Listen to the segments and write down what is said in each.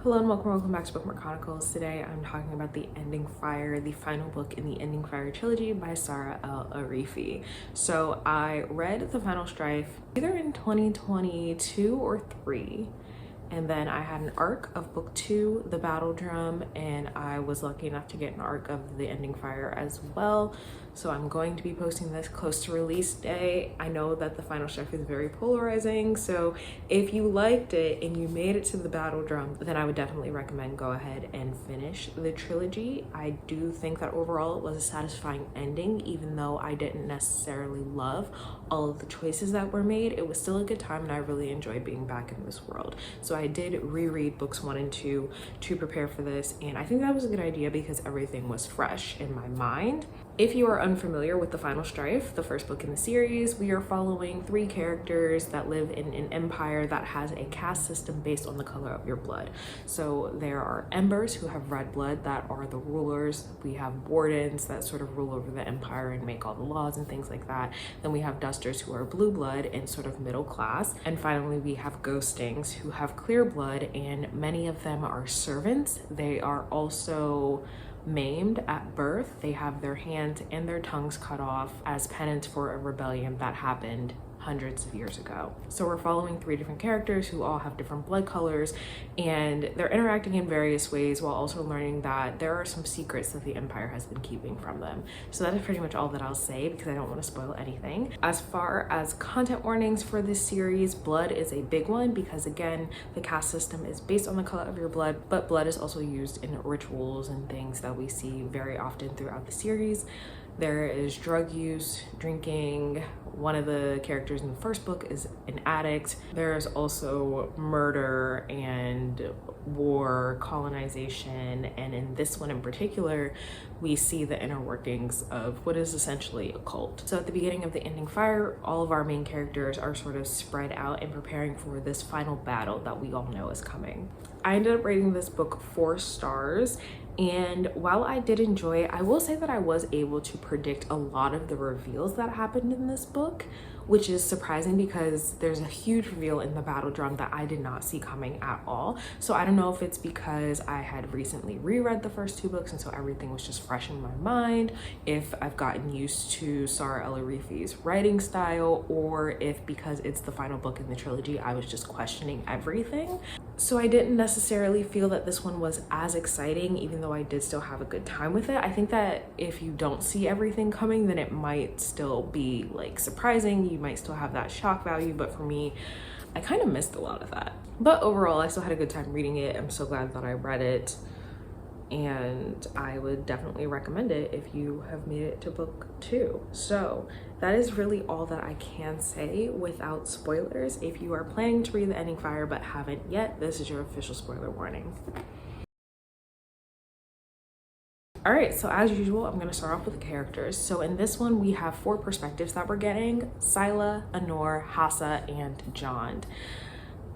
Hello and welcome back to Bookmark Chronicles. Today I'm talking about The Ending Fire, the final book in the Ending Fire trilogy by Sarah L. Arifi. So I read The Final Strife either in 2022 or 3. And then I had an arc of book 2, The Battle Drum, and I was lucky enough to get an arc of The Ending Fire as well. So I'm going to be posting this close to release day. I know that The Final Strife is very polarizing, so if you liked it and you made it to The Battle Drum, then I would definitely recommend go ahead and finish the trilogy. I do think that overall it was a satisfying ending, even though I didn't necessarily love all of the choices that were made. It was still a good time and I really enjoyed being back in this world. So I did reread books 1 and 2 to prepare for this, and I think that was a good idea because everything was fresh in my mind. If you are unfamiliar with The Final Strife, the first book in the series, we are following 3 characters that live in an empire that has a caste system based on the color of your blood. So there are Embers who have red blood that are the rulers. We have Wardens that sort of rule over the empire and make all the laws and things like that. Then we have Dusters who are blue blood and sort of middle class. And finally, we have Ghostings who have clear blood, and many of them are servants. They are also maimed at birth. They have their hands and their tongues cut off as penance for a rebellion that happened hundreds of years ago. So we're following 3 different characters who all have different blood colors, and they're interacting in various ways while also learning that there are some secrets that the Empire has been keeping from them. So that is pretty much all that I'll say because I don't want to spoil anything. As far as content warnings for this series, blood is a big one because again, the caste system is based on the color of your blood, but blood is also used in rituals and things that we see very often throughout the series. There is drug use, drinking. One of the characters in the first book is an addict. There's also murder and war, colonization, and in this one in particular, we see the inner workings of what is essentially a cult. So at the beginning of The Ending Fire, all of our main characters are sort of spread out and preparing for this final battle that we all know is coming. I ended up rating this book 4 stars. And while I did enjoy it, I will say that I was able to predict a lot of the reveals that happened in this book, which is surprising because there's a huge reveal in The Battle Drum that I did not see coming at all. So I don't know if it's because I had recently reread the first 2 books and so everything was just fresh in my mind, if I've gotten used to Sarah L. Arifi's writing style, or if because it's the final book in the trilogy, I was just questioning everything. So I didn't necessarily feel that this one was as exciting, even though I did still have a good time with it. I think that if you don't see everything coming, then it might still be like surprising. You might still have that shock value, but for me, I kind of missed a lot of that. But overall, I still had a good time reading it. I'm so glad that I read it, and I would definitely recommend it if you have made it to book 2. So that is really all that I can say without spoilers. If you are planning to read The Ending Fire but haven't yet, this is your official spoiler warning. All right, so as usual, I'm gonna start off with the characters. So in this one, we have 4 perspectives that we're getting: Scylla, Anor, Hassa, and Jon.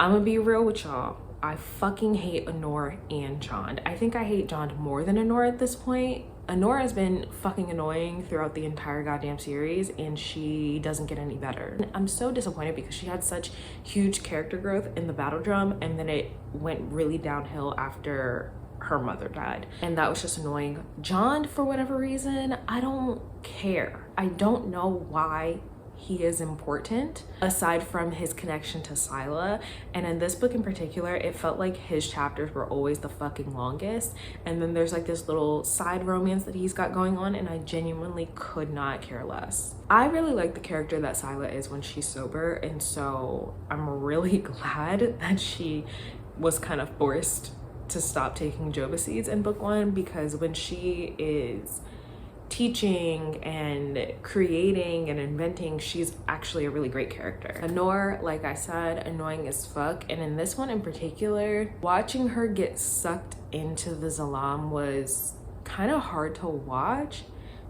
I'm gonna be real with y'all. I fucking hate Anor and Jon. I think I hate Jon more than Anor at this point. Anor has been fucking annoying throughout the entire goddamn series, and she doesn't get any better. I'm so disappointed because she had such huge character growth in The Battle Drum, and then it went really downhill after her mother died, and that was just annoying. Jon, for whatever reason, I don't care. I don't know why he is important aside from his connection to Scylla, and in this book in particular, it felt like his chapters were always the fucking longest, and then there's like this little side romance that he's got going on, and I genuinely could not care less. I really like the character that Scylla is when she's sober, and so I'm really glad that she was kind of forced to stop taking joba seeds in book 1, because when she is teaching and creating and inventing, she's actually a really great character. Anor, like I said, annoying as fuck, and in this one in particular, watching her get sucked into the Zalam was kind of hard to watch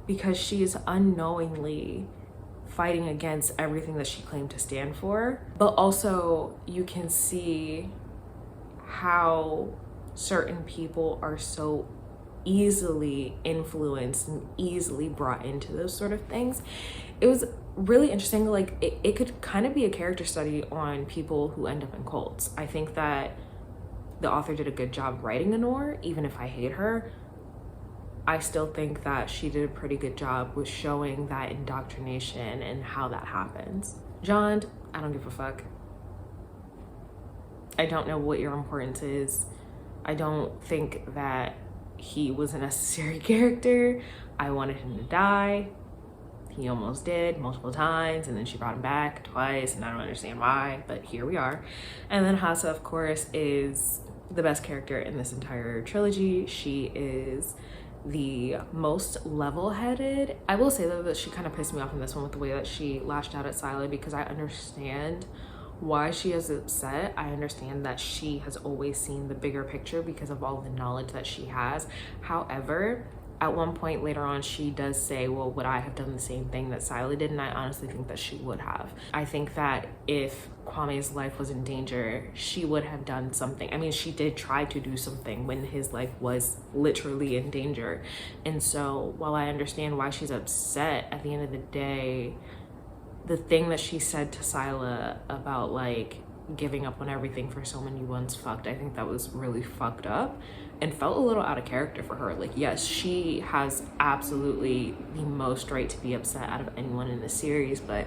because she's unknowingly fighting against everything that she claimed to stand for, but also you can see how certain people are so easily influenced and easily brought into those sort of things. It was really interesting. Like it could kind of be a character study on people who end up in cults. I think that the author did a good job writing Anor, even if I hate her, I still think that she did a pretty good job with showing that indoctrination and how that happens. John, I don't give a fuck. I don't know what your importance is. I don't think that he was a necessary character. I wanted him to die. He almost did multiple times, and then she brought him back twice, and I don't understand why, but here we are. And then Hassa, of course, is the best character in this entire trilogy. She is the most level-headed. I will say though that she kind of pissed me off in this one with the way that she lashed out at Scylla, because I understand why she is upset. I understand that she has always seen the bigger picture because of all the knowledge that she has. However, at one point later on, she does say, well, would I have done the same thing that Scylla did? And I honestly think that she would have. I think that if Kwame's life was in danger, she would have done something. I mean, she did try to do something when his life was literally in danger. And so while I understand why she's upset, at the end of the day, the thing that she said to Scylla about like giving up on everything for someone you once fucked, I think that was really fucked up and felt a little out of character for her. Like, yes, she has absolutely the most right to be upset out of anyone in the series, but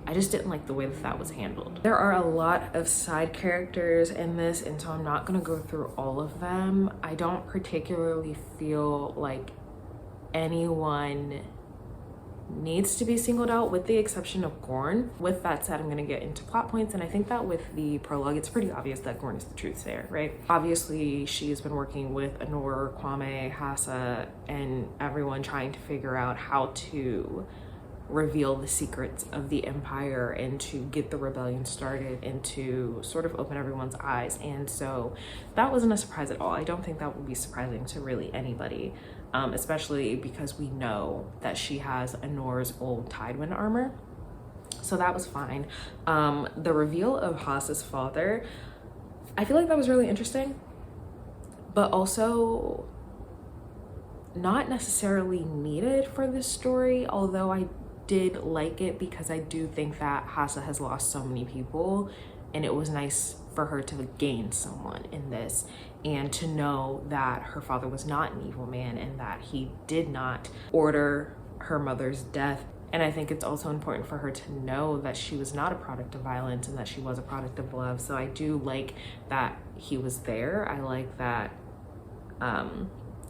I just didn't like the way that that was handled. There are a lot of side characters in this, and so I'm not gonna go through all of them. I don't particularly feel like anyone needs to be singled out, with the exception of Gorn. With that said, I'm going to get into plot points, and I think that with the prologue, it's pretty obvious that Gorn is the truth sayer, right? Obviously, she's been working with Anor, Kwame, Hassa, and everyone trying to figure out how to reveal the secrets of the Empire and to get the rebellion started and to sort of open everyone's eyes. And so that wasn't a surprise at all. I don't think that would be surprising to really anybody. Especially because we know that she has Anor's old Tidewind armor. So that was fine. The reveal of Hassa's father, I feel like that was really interesting, but also not necessarily needed for this story, although I did like it because I do think that Hassa has lost so many people, and it was nice for her to gain someone in this and to know that her father was not an evil man and that he did not order her mother's death. And I think it's also important for her to know that she was not a product of violence and that she was a product of love. So I do like that he was there. I like that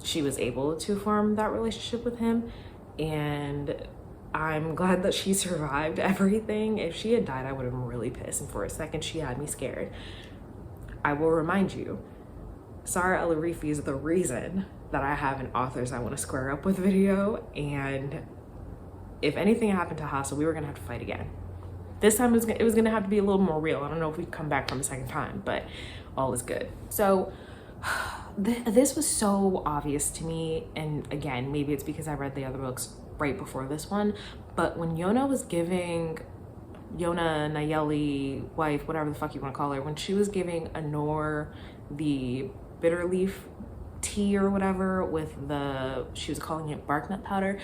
she was able to form that relationship with him, and I'm glad that she survived everything. If she had died, I would have been really pissed, and for a second she had me scared. I will remind you, Sarah El-Arifi is the reason that I have an authors I want to square up with video, and if anything happened to Hassa, we were gonna have to fight again. This time it was gonna have to be a little more real. I don't know if we come back from a second time, but all is good. So this was so obvious to me, and again, maybe it's because I read the other books right before this one, but when Yona was giving, Yona, Nayeli, wife, whatever the fuck you want to call her, when she was giving Anor the bitter leaf tea or whatever with she was calling it bark nut powder,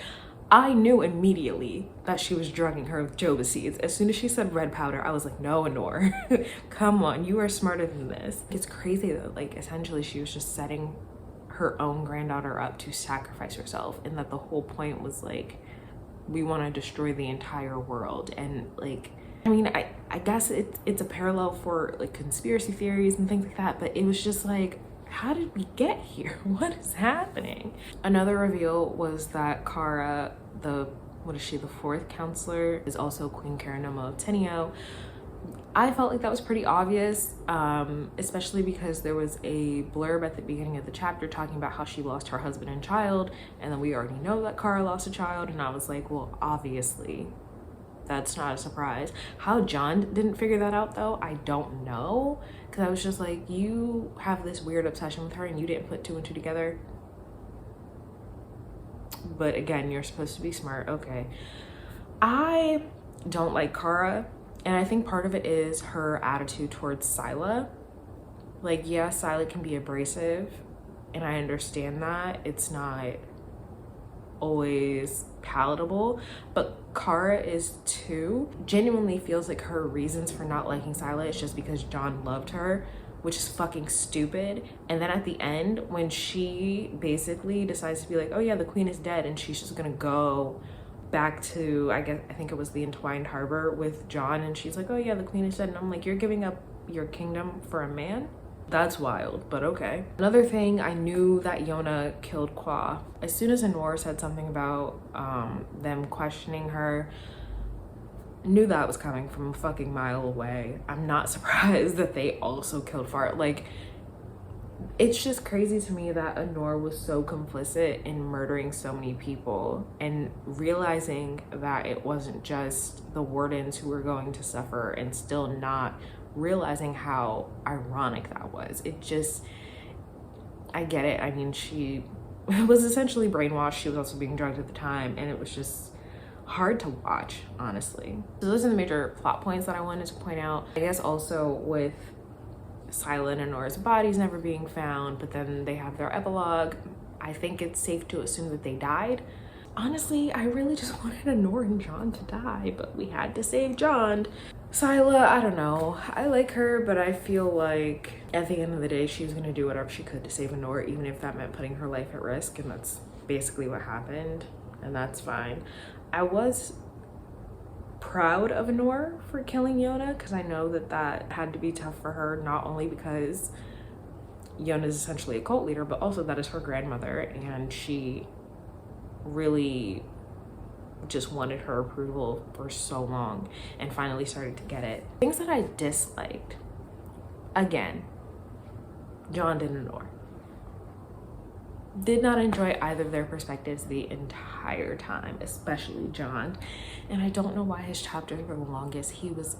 I knew immediately that she was drugging her with joba seeds. As soon as she said red powder, I was like, no, Anor, come on, you are smarter than this. It's crazy though, like essentially she was just setting her own granddaughter up to sacrifice herself, and that the whole point was like, we want to destroy the entire world. And like, I mean, I guess it's a parallel for like conspiracy theories and things like that, but it was just like, how did we get here? What is happening? Another reveal was that Kara, the fourth counselor, is also Queen Karanoma of Tenio. I felt like that was pretty obvious, especially because there was a blurb at the beginning of the chapter talking about how she lost her husband and child, and then we already know that Kara lost a child, and I was like, well, obviously that's not a surprise. How John didn't figure that out though, I don't know, because I was just like, you have this weird obsession with her and you didn't put two and two together. But again, you're supposed to be smart. Okay, I don't like Kara, and I think part of it is her attitude towards Scylla. Like, yeah, Scylla can be abrasive, and I understand that it's not always palatable, but Kara is too. Genuinely feels like her reasons for not liking Scylla is just because John loved her. which is fucking stupid. And then at the end, when she basically decides to be like, oh yeah, the queen is dead, and she's just gonna go back to, I think it was the Entwined Harbor with John, and she's like, oh yeah, the queen is dead. And I'm like, you're giving up your kingdom for a man? That's wild, but okay. Another thing, I knew that Yona killed Kwa. As soon as Anor said something about them questioning her, knew that was coming from a fucking mile away. I'm not surprised that they also killed Far. Like, it's just crazy to me that Anor was so complicit in murdering so many people, and realizing that it wasn't just the wardens who were going to suffer, and still not realizing how ironic that was. It just, I get it. I mean, she was essentially brainwashed. She was also being drugged at the time, and it was just hard to watch, honestly. So those are the major plot points that I wanted to point out. I guess also with Syla and Nora's bodies never being found, but then they have their epilogue. I think it's safe to assume that they died. Honestly, I really just wanted Anor and John to die, but we had to save John. Syla, I don't know. I like her, but I feel like at the end of the day, she was gonna do whatever she could to save Anor, even if that meant putting her life at risk, and that's basically what happened, and that's fine. I was proud of Anor for killing Yona, because I know that that had to be tough for her, not only because Yona is essentially a cult leader, but also that is her grandmother, and she really just wanted her approval for so long and finally started to get it. Things that I disliked, again, John and Anor. Did not enjoy either of their perspectives the entire time, especially John. And I don't know why his chapters were the longest. He was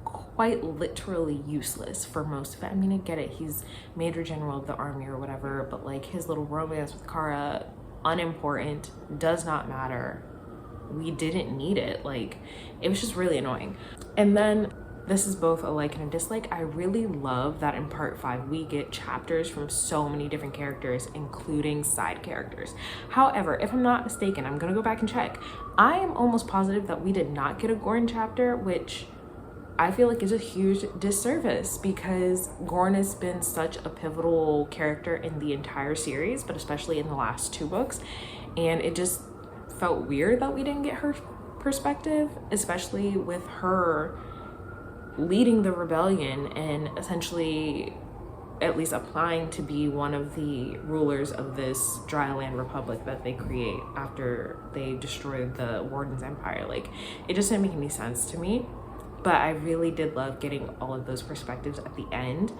quite literally useless for most of it. I mean, I get it, he's Major General of the army or whatever, but like his little romance with Kara, unimportant, does not matter. We didn't need it. Like, it was just really annoying. And then this is both a like and a dislike. I really love that in part 5 we get chapters from so many different characters, including side characters. However, if I'm not mistaken, I'm gonna go back and check, I am almost positive that we did not get a Gorn chapter, which I feel like is a huge disservice, because Gorn has been such a pivotal character in the entire series, but especially in the last 2 books, and it just felt weird that we didn't get her perspective, especially with her leading the rebellion and essentially at least applying to be one of the rulers of this dryland republic that they create after they destroyed the Warden's empire. Like, it just didn't make any sense to me, but I really did love getting all of those perspectives at the end.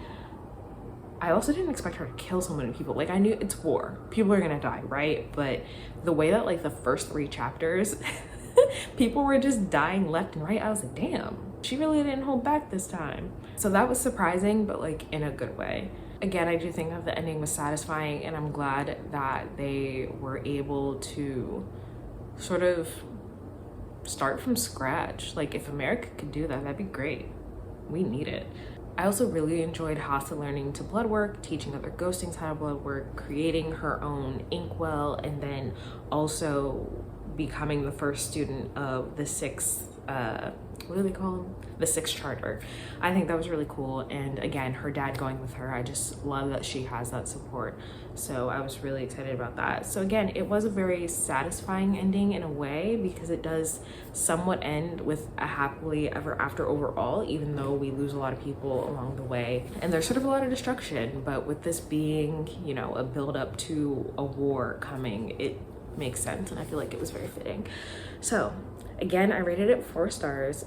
I also didn't expect her to kill so many people. Like, I knew it's war, people are gonna die, right? But the way that like the first 3 chapters people were just dying left and right, I was like, damn, she really didn't hold back this time. So that was surprising, but like in a good way. Again, I do think that the ending was satisfying, and I'm glad that they were able to sort of start from scratch. Like, if America could do that, that'd be great. We need it. I also really enjoyed Hassa learning to blood work, teaching other ghostings how to blood work, creating her own inkwell, and then also becoming the first student of the 6th, what do they call them? The 6th charter. I think that was really cool. And again, her dad going with her, I just love that she has that support. So I was really excited about that. So again, it was a very satisfying ending in a way, because it does somewhat end with a happily ever after overall, even though we lose a lot of people along the way. And there's sort of a lot of destruction, but with this being, you know, a build up to a war coming, it makes sense, and I feel like it was very fitting. So again, I rated it 4 stars.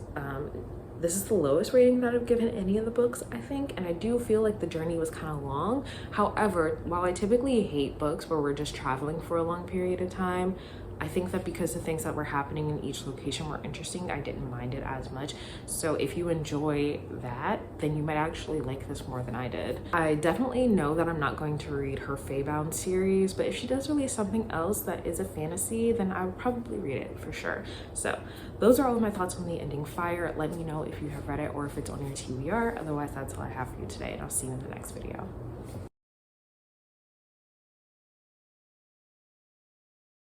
This is the lowest rating that I've given any of the books, I think, and I do feel like the journey was kind of long. However, while I typically hate books where we're just traveling for a long period of time, I think that because the things that were happening in each location were interesting, I didn't mind it as much. So if you enjoy that, then you might actually like this more than I did. I definitely know that I'm not going to read her Feybound series, but if she does release something else that is a fantasy, then I would probably read it for sure. So those are all of my thoughts on The Ending Fire. Let me know if you have read it or if it's on your TBR. Otherwise, that's all I have for you today, and I'll see you in the next video.